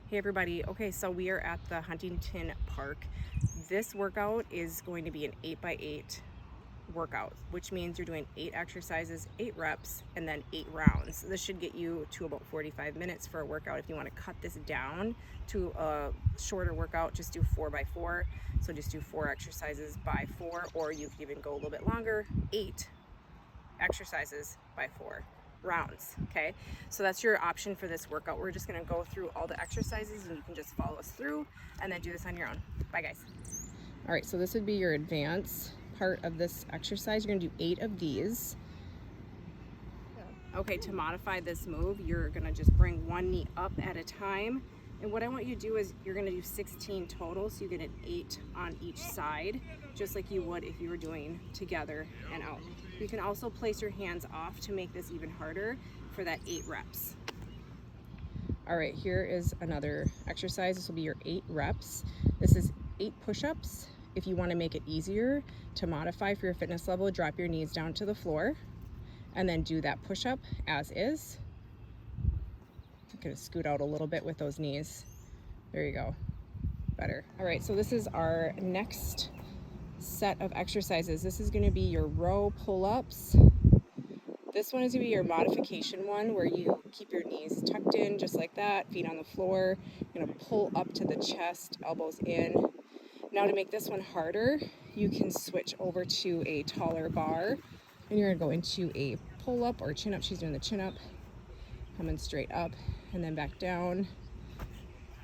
Hey everybody, okay, so we are at the Huntington Park. This workout is going to be an 8x8 workout, which means you're doing 8 exercises, 8 reps, and then 8 rounds. This should get you to about 45 minutes for a workout. If you want to cut this down to a shorter workout, just do 4x4. So just do 4 exercises by 4, or you could even go a little bit longer, 8 exercises by 4 rounds. Okay, so that's your option for this workout. We're just going to go through all the exercises and you can just follow us through and then do this on your own. Bye guys. All right, so this would be your advance part of this exercise. You're going to do 8 of these. Okay, to modify this move, you're going to just bring one knee up at a time. And what I want you to do is you're going to do 16 total, so you get an 8 on each side, just like you would if you were doing together and out. You can also place your hands off to make this even harder for that 8 reps. All right, here is another exercise. This will be your 8 reps. This is 8 push-ups. If you want to make it easier to modify for your fitness level, drop your knees down to the floor and then do that push-up as is. I'm gonna scoot out a little bit with those knees. There you go, better. All right, so this is our next set of exercises. This is gonna be your row pull-ups. This one is gonna be your modification one where you keep your knees tucked in just like that, feet on the floor. You're gonna pull up to the chest, elbows in. Now to make this one harder, you can switch over to a taller bar and you're gonna go into a pull-up or chin-up. She's doing the chin-up, coming straight up and then back down.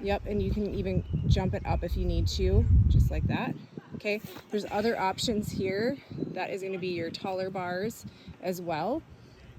Yep, and you can even jump it up if you need to, just like that. Okay, there's other options here. That is going to be your taller bars as well.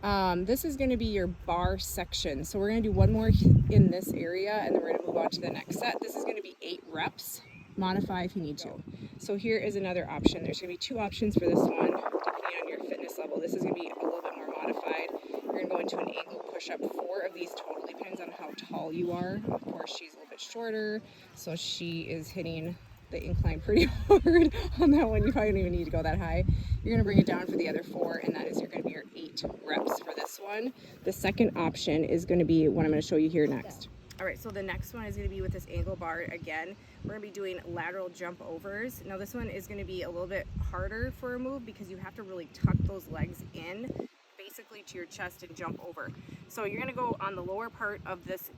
This is going to be your bar section. So we're going to do one more in this area and then we're going to move on to the next set. This is going to be 8 reps. Modify if you need to. So here is another option. There's going to be 2 options for this one, depending on your fitness level. This is going to be a little bit more modified. You're going to go into an angle push-up. 4 of these total, depends on how tall you are. Of course, she's a little bit shorter, so she is hitting the incline pretty hard on that one. You probably don't even need to go that high. You're going to bring it down for the other 4, and that is going to be your 8 reps for this one. The second option is going to be what I'm going to show you here next. All right, so the next one is going to be with this angle bar again. We're going to be doing lateral jump overs. Now this one is going to be a little bit harder for a move because you have to really tuck those legs in basically to your chest and jump over. So you're going to go on the lower part of this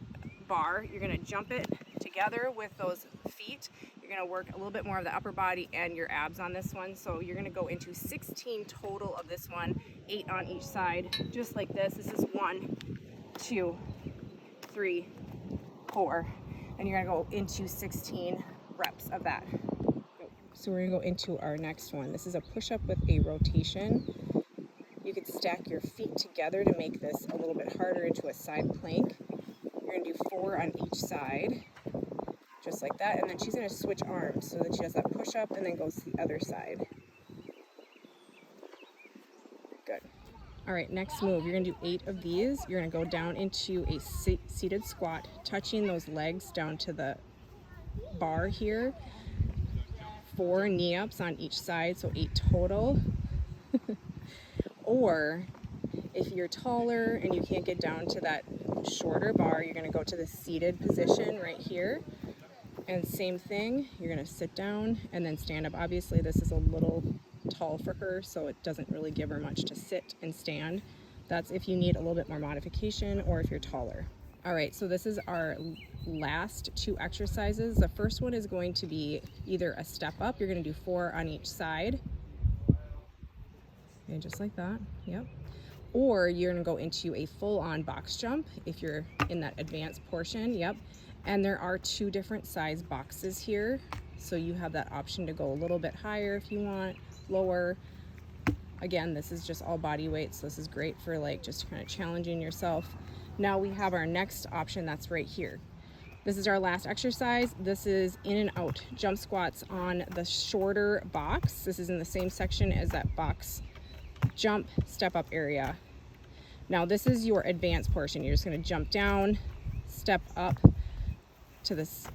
bar. You're going to jump it together with those feet. You're going to work a little bit more of the upper body and your abs on this one. So you're going to go into 16 total of this one, 8 on each side, just like this. This is 1, 2, 3, 4, and you're going to go into 16 reps of that. So we're going to go into our next one. This is a push-up with a rotation. You could stack your feet together to make this a little bit harder into a side plank. You're going to do 4 on each side, just like that, and then she's going to switch arms so that she does that push-up and then goes to the other side. Good. All right, next move, you're going to do 8 of these. You're going to go down into a seated squat, touching those legs down to the bar here. 4 knee-ups on each side, so 8 total. Or if you're taller and you can't get down to that shorter bar, you're going to go to the seated position right here. And same thing, you're going to sit down and then stand up. Obviously, this is a little tall for her, so it doesn't really give her much to sit and stand. That's if you need a little bit more modification or if you're taller. All right, so this is our last 2 exercises. The first one is going to be either a step up. You're going to do 4 on each side. And just like that, yep. Or you're gonna go into a full-on box jump if you're in that advanced portion, yep. And there are 2 different size boxes here. So you have that option to go a little bit higher if you want, lower. Again, this is just all body weight, so this is great for like just kind of challenging yourself. Now we have our next option that's right here. This is our last exercise. This is in and out jump squats on the shorter box. This is in the same section as that box jump step up area. Now this is your advanced portion. You're just going to jump down, step up to this,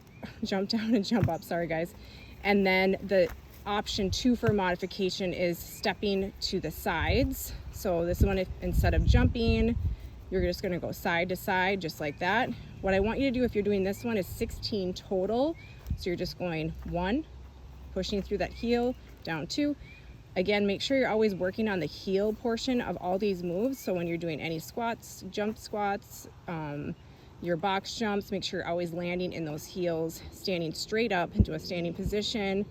jump down and jump up, sorry guys. And then the option 2 for modification is stepping to the sides. So this one, instead of jumping, you're just going to go side to side just like that. What I want you to do if you're doing this one is 16 total. So you're just going 1, pushing through that heel, down 2. Again, make sure you're always working on the heel portion of all these moves. So when you're doing any squats, jump squats, your box jumps, make sure you're always landing in those heels, standing straight up into a standing position.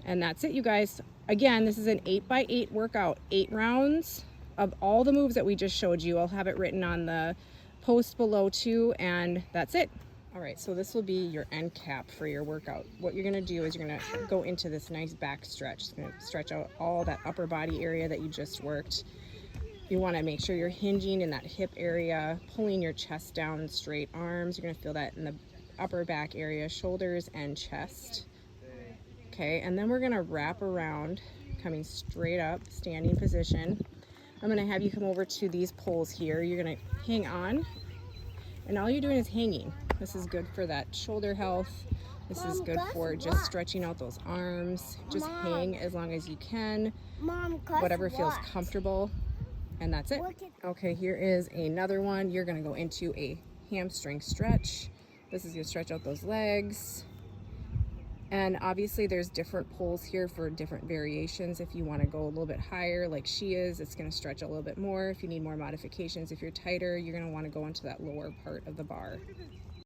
And that's it, you guys. Again, this is an 8x8 workout, 8 rounds of all the moves that we just showed you. I'll have it written on the post below too, and that's it. All right, so this will be your end cap for your workout. What you're gonna do is you're gonna go into this nice back stretch. It's gonna stretch out all that upper body area that you just worked. You wanna make sure you're hinging in that hip area, pulling your chest down, straight arms. You're gonna feel that in the upper back area, shoulders and chest. Okay, and then we're gonna wrap around, coming straight up, standing position. I'm gonna have you come over to these poles here. You're gonna hang on, and all you're doing is hanging. This is good for that shoulder health. This is good for just stretching out those arms. Just hang as long as you can, whatever feels comfortable, and that's it. Okay, here is another one. You're gonna go into a hamstring stretch. This is gonna stretch out those legs. And obviously there's different poles here for different variations. If you want to go a little bit higher like she is, it's going to stretch a little bit more. If you need more modifications, if you're tighter, you're going to want to go into that lower part of the bar.